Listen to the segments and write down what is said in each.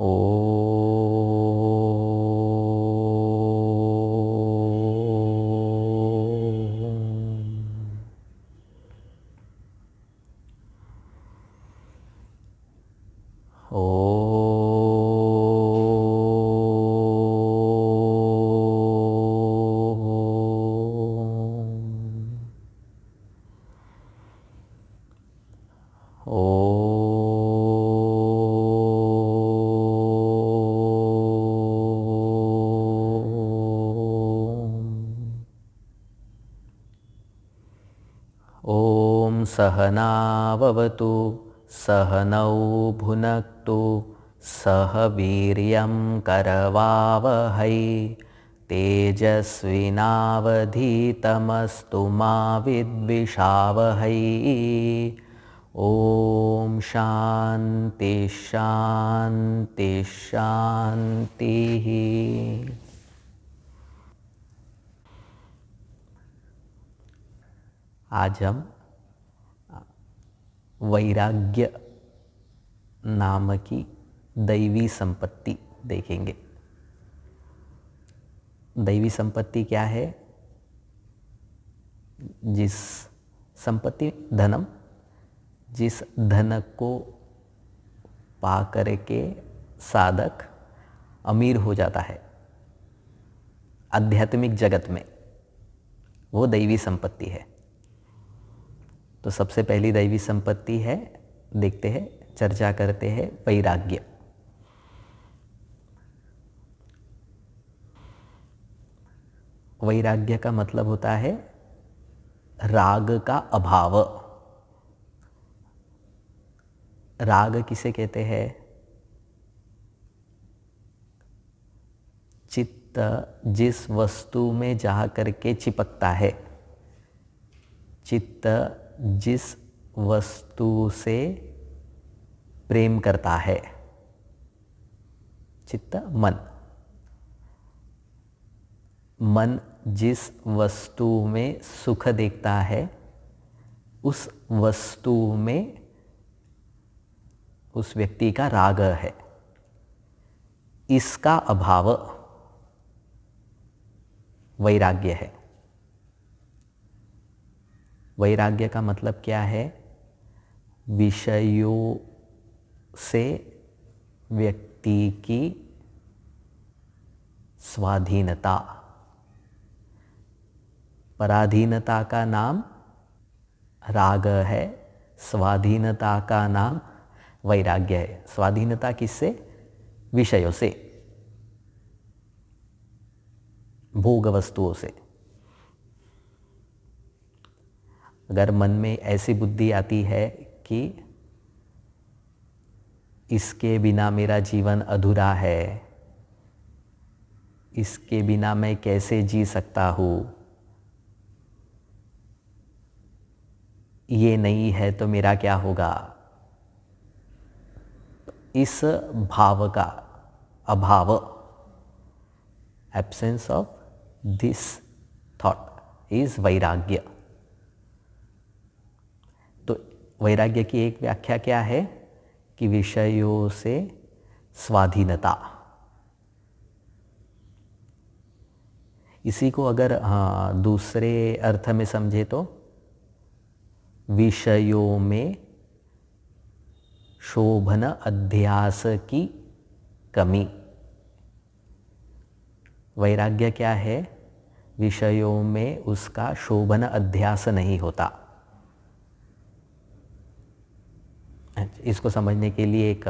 ॐ सहनाववतु सहनौ भुनक्तु सह वीर्यं करवावहै तेजस्विनावधीतमस्तु मा विद्विषावहै। ॐ शान्ति शान्ति शान्तिः। आज हम वैराग्य नाम की दैवी संपत्ति देखेंगे। दैवी संपत्ति क्या है? जिस संपत्ति धनम, जिस धन को पा करके साधक अमीर हो जाता है आध्यात्मिक जगत में, वो दैवी संपत्ति है। तो सबसे पहली दैवी संपत्ति है, देखते हैं, चर्चा करते हैं, वैराग्य। वैराग्य का मतलब होता है राग का अभाव। राग किसे कहते हैं? चित्त जिस वस्तु में जा करके चिपकता है, चित्त जिस वस्तु से प्रेम करता है, चित्त मन, मन जिस वस्तु में सुख देखता है, उस वस्तु में उस व्यक्ति का राग है। इसका अभाव वैराग्य है। वैराग्य का मतलब क्या है? विषयों से व्यक्ति की स्वाधीनता। पराधीनता का नाम राग है, स्वाधीनता का नाम वैराग्य है। स्वाधीनता किससे? विषयों से, भोग वस्तुओं से। अगर मन में ऐसी बुद्धि आती है कि इसके बिना मेरा जीवन अधूरा है, इसके बिना मैं कैसे जी सकता हूँ, ये नहीं है तो मेरा क्या होगा, इस भाव का अभाव, absence of this thought is वैराग्य। तो वैराग्य की एक व्याख्या क्या है कि विषयों से स्वाधीनता। इसी को अगर दूसरे अर्थ में समझे तो विषयों में शोभन अध्यास की कमी। वैराग्य क्या है? विषयों में उसका शोभन अध्यास नहीं होता। इसको समझने के लिए एक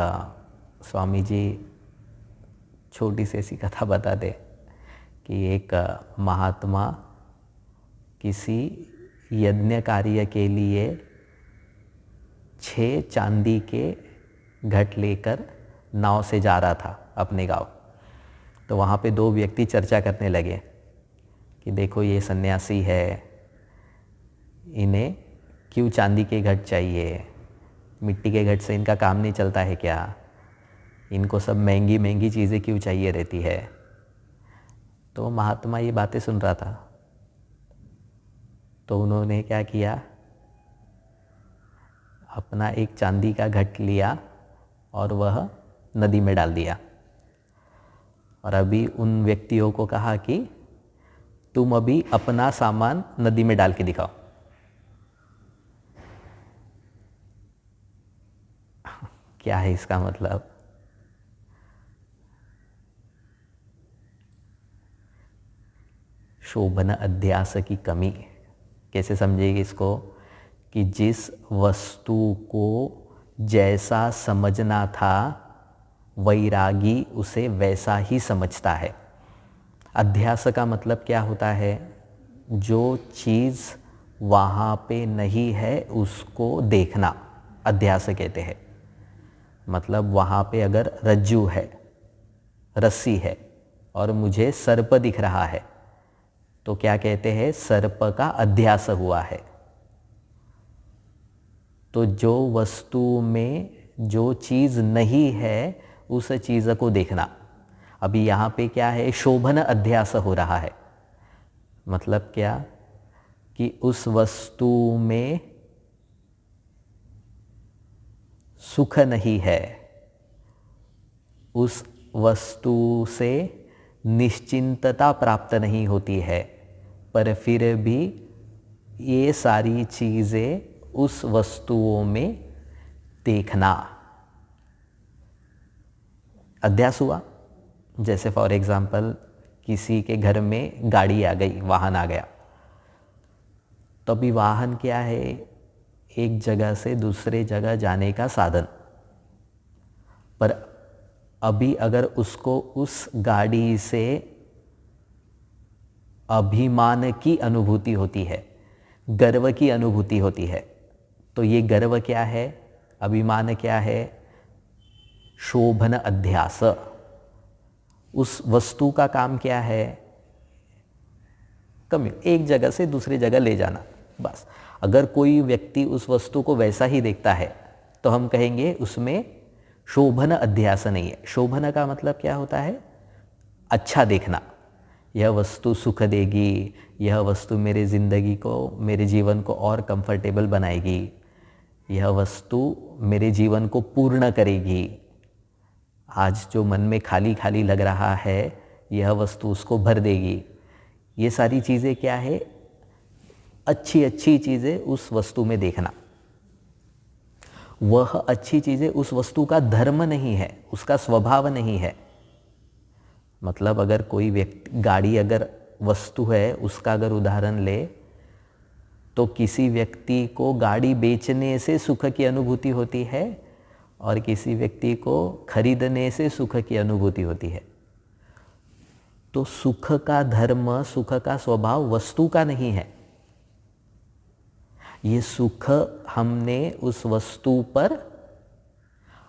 स्वामी जी छोटी सी ऐसी कथा बता दे कि एक महात्मा किसी यज्ञ कार्य के लिए 6 चांदी के घट लेकर नाव से जा रहा था अपने गांव। तो वहाँ पे 2 व्यक्ति चर्चा करने लगे कि देखो ये सन्यासी है, इन्हें क्यों चांदी के घट चाहिए, मिट्टी के घट से इनका काम नहीं चलता है क्या, इनको सब महंगी महंगी चीज़ें क्यों चाहिए रहती है। तो महात्मा ये बातें सुन रहा था। तो उन्होंने क्या किया, अपना एक चांदी का घट लिया और वह नदी में डाल दिया और अभी उन व्यक्तियों को कहा कि तुम अभी अपना सामान नदी में डाल के दिखाओ। क्या है इसका मतलब? शोभन अध्यास की कमी। कैसे समझेगी इसको? कि जिस वस्तु को जैसा समझना था वैरागी उसे वैसा ही समझता है। अध्यास का मतलब क्या होता है? जो चीज़ वहाँ पे नहीं है उसको देखना अध्यास कहते हैं। मतलब वहाँ पे अगर रज्जू है, रस्सी है और मुझे सर्प दिख रहा है तो क्या कहते हैं? सर्प का अध्यास हुआ है। तो जो वस्तु में जो चीज़ नहीं है उस चीज़ को देखना। अभी यहाँ पे क्या है? शोभन अध्यास हो रहा है। मतलब क्या? कि उस वस्तु में सुख नहीं है, उस वस्तु से निश्चिंतता प्राप्त नहीं होती है, पर फिर भी ये सारी चीज़ें उस वस्तुओं में देखना अध्यास हुआ। जैसे फॉर एग्जाम्पल किसी के घर में गाड़ी आ गई, वाहन आ गया, तो अभी वाहन क्या है? एक जगह से दूसरे जगह जाने का साधन। पर अभी अगर उसको उस गाड़ी से अभिमान की अनुभूति होती है, गर्व की अनुभूति होती है, तो ये गर्व क्या है? अभिमान क्या है? शोभन अध्यास। उस वस्तु का काम क्या है? एक जगह से दूसरी जगह ले जाना, बस। अगर कोई व्यक्ति उस वस्तु को वैसा ही देखता है तो हम कहेंगे उसमें शोभन अध्यास नहीं है। शोभन का मतलब क्या होता है? अच्छा देखना। यह वस्तु सुख देगी, यह वस्तु मेरे ज़िंदगी को, मेरे जीवन को और कंफर्टेबल बनाएगी, यह वस्तु मेरे जीवन को पूर्ण करेगी। आज जो मन में खाली खाली लग रहा है यह वस्तु उसको भर देगी। ये सारी चीज़ें क्या है? अच्छी अच्छी चीज़ें उस वस्तु में देखना। वह अच्छी चीज़ें उस वस्तु का धर्म नहीं है, उसका स्वभाव नहीं है। मतलब अगर कोई व्यक्ति, गाड़ी अगर वस्तु है, उसका अगर उदाहरण ले तो किसी व्यक्ति को गाड़ी बेचने से सुख की अनुभूति होती है और किसी व्यक्ति को खरीदने से सुख की अनुभूति होती है। तो सुख का धर्म, सुख का स्वभाव वस्तु का नहीं है। ये सुख हमने उस वस्तु पर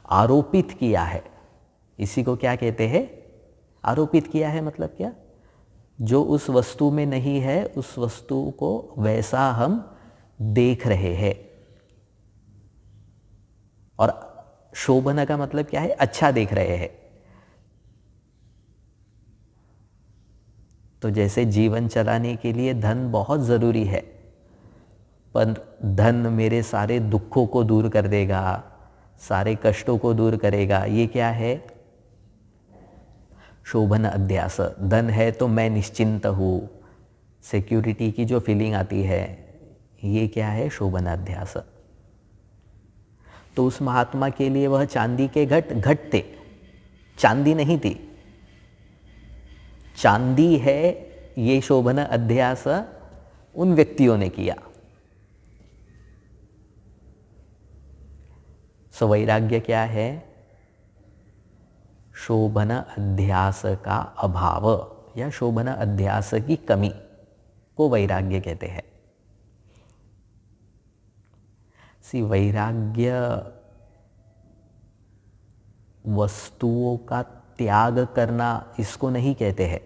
आरोपित किया है। इसी को क्या कहते हैं? आरोपित किया है। मतलब क्या? जो उस वस्तु में नहीं है उस वस्तु को वैसा हम देख रहे हैं। और शोभन का मतलब क्या है? अच्छा देख रहे हैं। तो जैसे जीवन चलाने के लिए धन बहुत ज़रूरी है, पर धन मेरे सारे दुखों को दूर कर देगा, सारे कष्टों को दूर करेगा, ये क्या है? शोभन अध्यास। धन है तो मैं निश्चिंत हूँ, सिक्योरिटी की जो फीलिंग आती है, ये क्या है? शोभन अध्यास। तो उस महात्मा के लिए वह चांदी के घट थे, चांदी नहीं थी। चांदी है, ये शोभन अध्यास उन व्यक्तियों ने किया। सो वैराग्य क्या है? शोभन अध्यास का अभाव या शोभन अध्यास की कमी को वैराग्य कहते हैं। वैराग्य वस्तुओं का त्याग करना इसको नहीं कहते हैं।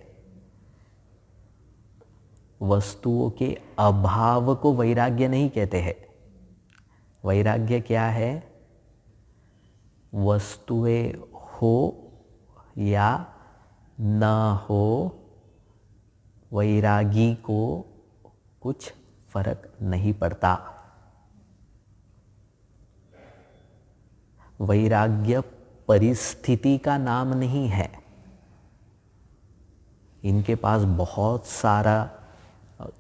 वस्तुओं के अभाव को वैराग्य नहीं कहते हैं। वैराग्य क्या है? वस्तुएं हो या न हो, वैरागी को कुछ फर्क नहीं पड़ता। वैराग्य परिस्थिति का नाम नहीं है। इनके पास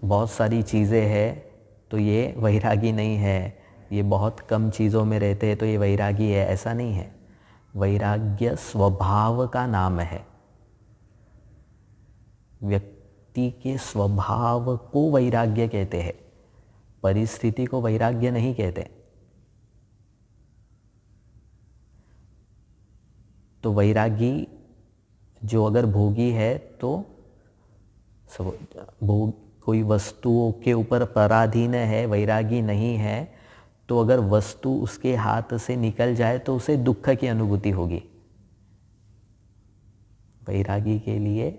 बहुत सारी चीज़ें हैं तो ये वैरागी नहीं है, ये बहुत कम चीज़ों में रहते हैं तो ये वैरागी है, ऐसा नहीं है। वैराग्य स्वभाव का नाम है। व्यक्ति के स्वभाव को वैराग्य कहते हैं, परिस्थिति को वैराग्य नहीं कहते। तो वैरागी जो अगर भोगी है तो कोई वस्तुओं के ऊपर पराधीन है, वैरागी नहीं है, तो अगर वस्तु उसके हाथ से निकल जाए तो उसे दुख की अनुभूति होगी। वैरागी के लिए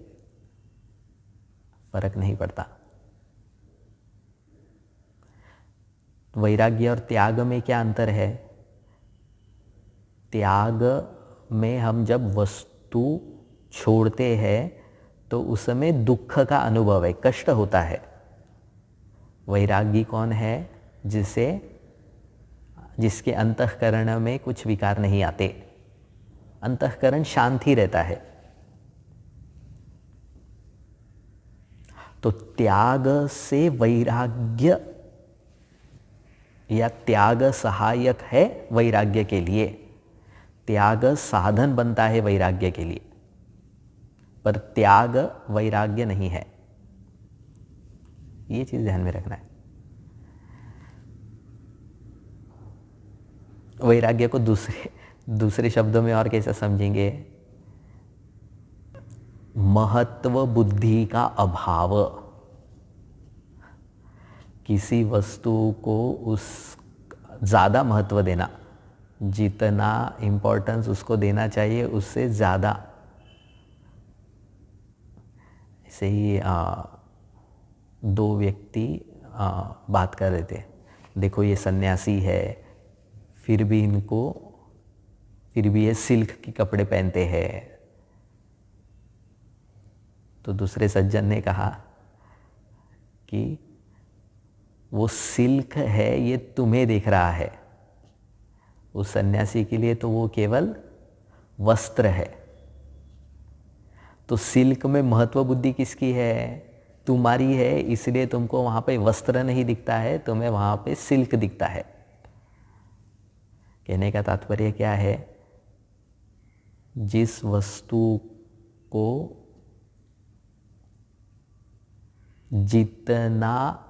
फर्क नहीं पड़ता। वैराग्य और त्याग में क्या अंतर है? त्याग में हम जब वस्तु छोड़ते हैं तो उसमें दुख का अनुभव है, कष्ट होता है। वैरागी कौन है? जिसके अंतःकरण में कुछ विकार नहीं आते, अंतःकरण शांति रहता है। तो त्याग से वैराग्य या त्याग सहायक है वैराग्य के लिए, त्याग साधन बनता है वैराग्य के लिए, पर त्याग वैराग्य नहीं है। ये चीज ध्यान में रखना है। वैराग्य को दूसरे शब्दों में और कैसे समझेंगे? महत्व बुद्धि का अभाव। किसी वस्तु को उस ज़्यादा महत्व देना, जितना इम्पोर्टेंस उसको देना चाहिए उससे ज़्यादा। ऐसे ही दो व्यक्ति बात कर रहे थे, देखो ये सन्यासी है फिर भी ये सिल्क के कपड़े पहनते हैं। तो दूसरे सज्जन ने कहा कि वो सिल्क है ये तुम्हें देख रहा है, उस सन्यासी के लिए तो वो केवल वस्त्र है। तो सिल्क में महत्व बुद्धि किसकी है? तुम्हारी है, इसलिए तुमको वहाँ पे वस्त्र नहीं दिखता है, तुम्हें वहाँ पे सिल्क दिखता है। कहने का तात्पर्य क्या है? जिस वस्तु को जितना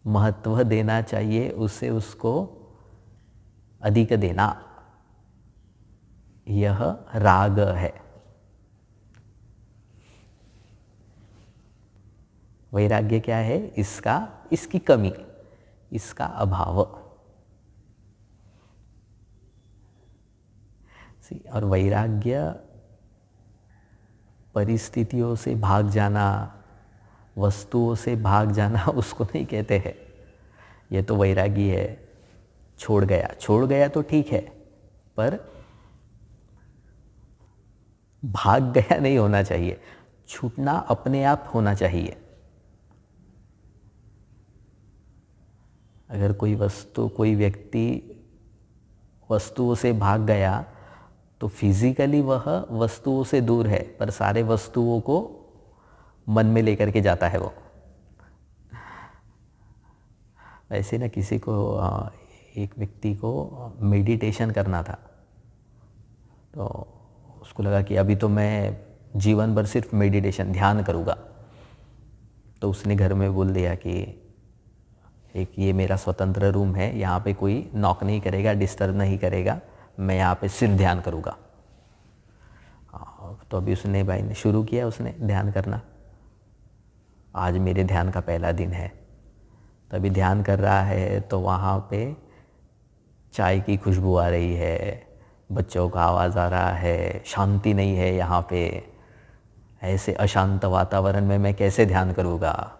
महत्व देना चाहिए उससे उसको अधिक देना, यह राग है। वैराग्य क्या है? इसकी कमी, इसका अभाव। और वैराग्य परिस्थितियों से भाग जाना, वस्तुओं से भाग जाना उसको नहीं कहते हैं। ये तो वैरागी है, छोड़ गया तो ठीक है, पर भाग गया नहीं होना चाहिए। छूटना अपने आप होना चाहिए। अगर कोई व्यक्ति वस्तुओं से भाग गया तो फिजिकली वह वस्तुओं से दूर है, पर सारे वस्तुओं को मन में लेकर के जाता है वो। वैसे ना किसी को, एक व्यक्ति को मेडिटेशन करना था, तो उसको लगा कि अभी तो मैं जीवन भर सिर्फ मेडिटेशन ध्यान करूँगा। तो उसने घर में बोल दिया कि ये मेरा स्वतंत्र रूम है, यहाँ पे कोई नॉक नहीं करेगा, डिस्टर्ब नहीं करेगा, मैं यहाँ पे सिर्फ ध्यान करूँगा। तो अभी भाई ने शुरू किया उसने ध्यान करना। आज मेरे ध्यान का पहला दिन है। तो अभी ध्यान कर रहा है तो वहाँ पे चाय की खुशबू आ रही है, बच्चों का आवाज़ आ रहा है, शांति नहीं है यहाँ पे। ऐसे अशांत वातावरण में मैं कैसे ध्यान करूँगा?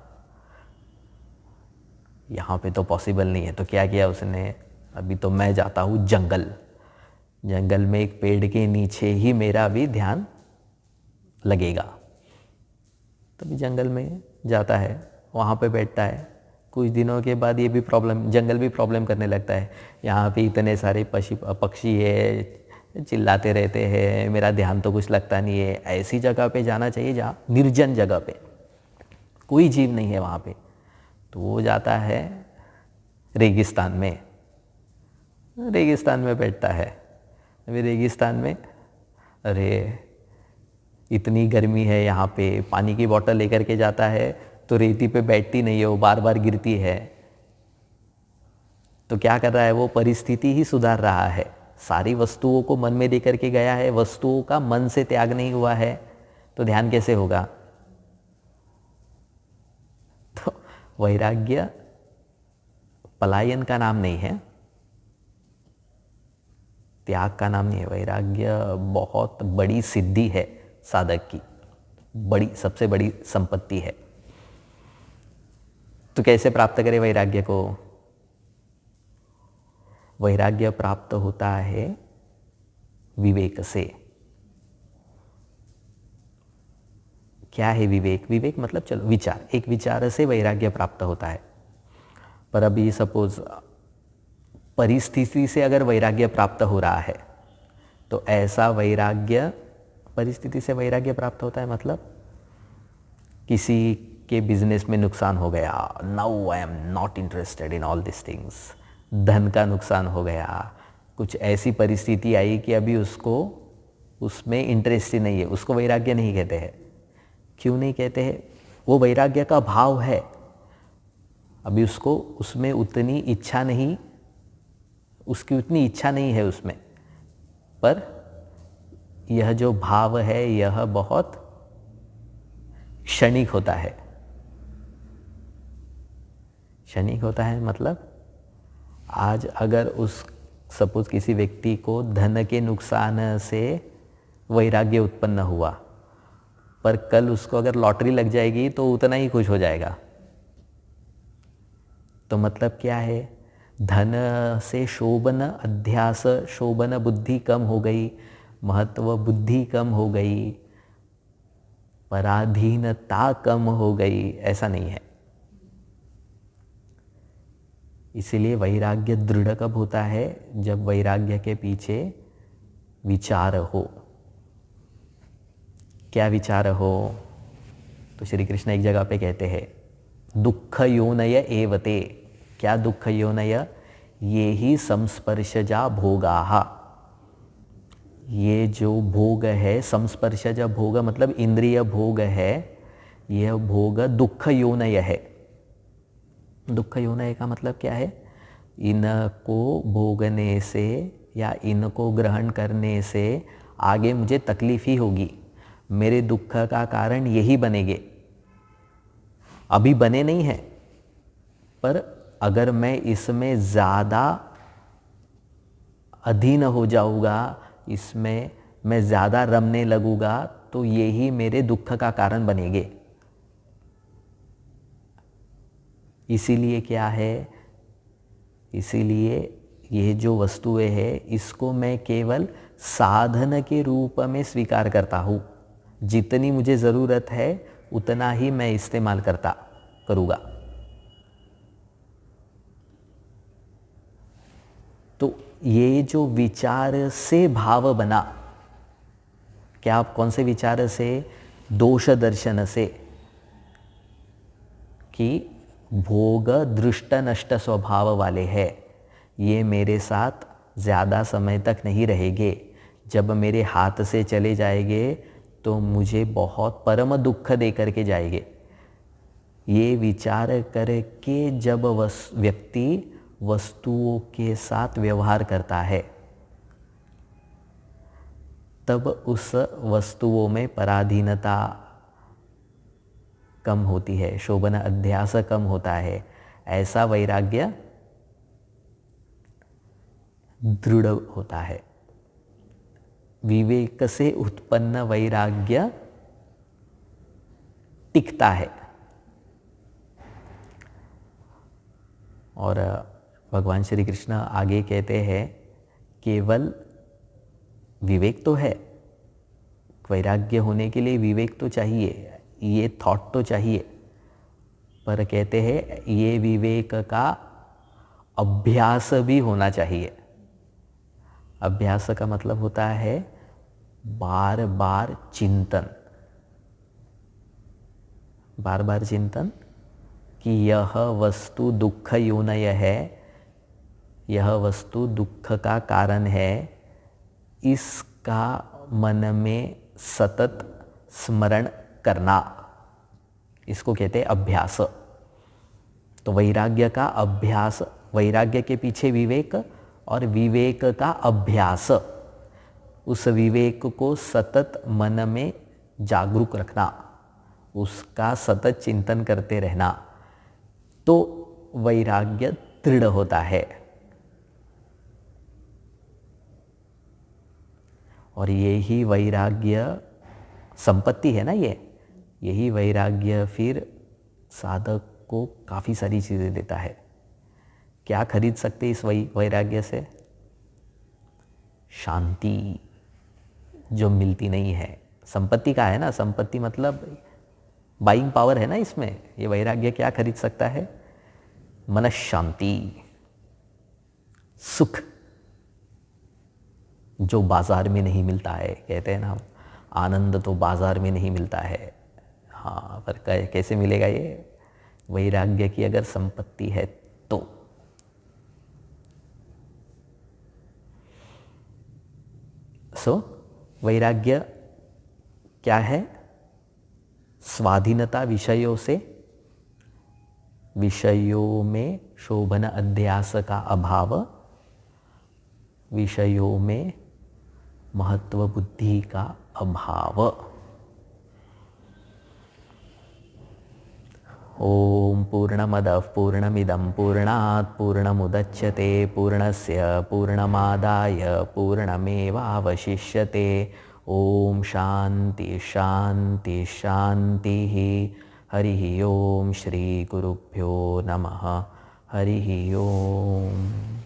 यहाँ पे तो पॉसिबल नहीं है। तो क्या किया उसने? अभी तो मैं जाता हूँ जंगल में एक पेड़ के नीचे ही मेरा भी ध्यान लगेगा। तो भी जंगल में जाता है, वहाँ पे बैठता है। कुछ दिनों के बाद जंगल भी प्रॉब्लम करने लगता है। यहाँ पे इतने सारे पक्षी है, चिल्लाते रहते हैं, मेरा ध्यान तो कुछ लगता नहीं है। ऐसी जगह पे जाना चाहिए जहाँ निर्जन जगह पे कोई जीव नहीं है वहाँ पे। तो वो जाता है रेगिस्तान में, रेगिस्तान में बैठता है। अभी रेगिस्तान में अरे इतनी गर्मी है यहाँ पे, पानी की बोतल लेकर के जाता है तो रेती पे बैठती नहीं है, वो बार बार गिरती है। तो क्या कर रहा है वो, परिस्थिति ही सुधार रहा है। सारी वस्तुओं को मन में लेकर के गया है, वस्तुओं का मन से त्याग नहीं हुआ है, तो ध्यान कैसे होगा। तो वैराग्य पलायन का नाम नहीं है, त्याग का नाम नहीं है। वैराग्य बहुत बड़ी सिद्धि है साधक की, बड़ी सबसे बड़ी संपत्ति है। तो कैसे प्राप्त करें वैराग्य को? वैराग्य प्राप्त होता है विवेक से। क्या है विवेक? विवेक मतलब चलो विचार, एक विचार से वैराग्य प्राप्त होता है। पर अभी सपोज परिस्थिति से अगर वैराग्य प्राप्त हो रहा है तो ऐसा वैराग्य, परिस्थिति से वैराग्य प्राप्त होता है मतलब किसी के बिजनेस में नुकसान हो गया, now I am not interested in all this things. धन का नुकसान हो गया, कुछ ऐसी परिस्थिति आई कि अभी उसको उसमें इंटरेस्ट ही नहीं है, उसको वैराग्य नहीं कहते हैं। क्यों नहीं कहते हैं? वो वैराग्य का भाव है, अभी उसको उसमें उतनी इच्छा नहीं, उसकी उतनी इच्छा नहीं है उसमें। पर यह जो भाव है यह बहुत क्षणिक होता है। क्षणिक होता है मतलब आज अगर उस सपोज किसी व्यक्ति को धन के नुकसान से वैराग्य उत्पन्न हुआ, पर कल उसको अगर लॉटरी लग जाएगी तो उतना ही खुश हो जाएगा। तो मतलब क्या है, धन से शोभन अध्यास, शोभन बुद्धि कम हो गई, महत्व बुद्धि कम हो गई, पराधीनता कम हो गई, ऐसा नहीं है। इसीलिए वैराग्य दृढ़ कब होता है? जब वैराग्य के पीछे विचार हो। क्या विचार हो? तो श्री कृष्ण एक जगह पे कहते हैं दुख योनय एवते। क्या दुख योनय? ये ही संस्पर्शजा भोगाः। ये जो भोग है, संस्पर्शज भोग मतलब इंद्रिय भोग है, यह भोग दुख योनय है। दुख योनय का मतलब क्या है? इनको भोगने से या इनको ग्रहण करने से आगे मुझे तकलीफ ही होगी, मेरे दुख का कारण यही बनेंगे। अभी बने नहीं हैं, पर अगर मैं इसमें ज़्यादा अधीन हो जाऊँगा, इसमें मैं ज़्यादा रमने लगूँगा, तो यही मेरे दुख का कारण बनेंगे। इसीलिए क्या है, इसीलिए ये जो वस्तुएं हैं इसको मैं केवल साधन के रूप में स्वीकार करता हूँ। जितनी मुझे ज़रूरत है उतना ही मैं इस्तेमाल करूँगा। तो ये जो विचार से भाव बना, क्या आप कौन से विचार से? दोष दर्शन से, कि भोग दृष्ट नष्ट स्वभाव वाले हैं, ये मेरे साथ ज़्यादा समय तक नहीं रहेंगे, जब मेरे हाथ से चले जाएंगे तो मुझे बहुत परम दुख दे करके जाएंगे। ये विचार करके जब व्यक्ति वस्तुओं के साथ व्यवहार करता है, तब उस वस्तुओं में पराधीनता कम होती है, शोभन अध्यास कम होता है। ऐसा वैराग्य दृढ़ होता है। विवेक से उत्पन्न वैराग्य टिकता है। और भगवान श्री कृष्ण आगे कहते हैं केवल विवेक तो है, वैराग्य होने के लिए विवेक तो चाहिए, ये थॉट तो चाहिए, पर कहते हैं ये विवेक का अभ्यास भी होना चाहिए। अभ्यास का मतलब होता है बार बार चिंतन, बार बार चिंतन कि यह वस्तु दुःखयोनय है, यह वस्तु दुख का कारण है, इसका मन में सतत स्मरण करना, इसको कहते हैं अभ्यास। तो वैराग्य का अभ्यास, वैराग्य के पीछे विवेक और विवेक का अभ्यास, उस विवेक को सतत मन में जागरूक रखना, उसका सतत चिंतन करते रहना, तो वैराग्य दृढ़ होता है। और यही वैराग्य संपत्ति है ना, यही वैराग्य फिर साधक को काफ़ी सारी चीज़ें देता है। क्या खरीद सकते इस वैराग्य से? शांति, जो मिलती नहीं है। संपत्ति का है ना, संपत्ति मतलब बाइंग पावर है ना इसमें। ये वैराग्य क्या खरीद सकता है? मन शांति, सुख, जो बाजार में नहीं मिलता है। कहते हैं ना हम, आनंद तो बाजार में नहीं मिलता है। हाँ, पर कैसे मिलेगा ये? वैराग्य की अगर संपत्ति है तो। वैराग्य क्या है? स्वाधीनता विषयों से, विषयों में शोभन अध्यास का अभाव, विषयों में महत्व बुद्धि का अभाव। ओम पूर्णमदः पूर्णमिदं पूर्णात् पूर्णमुदच्यते पूर्णस्य पूर्णमादाय पूर्णमेवावशिष्यते। ओम शांति शांति शांतिः। हरिः ओम। श्री गुरुभ्यो नमः। हरिः ओम।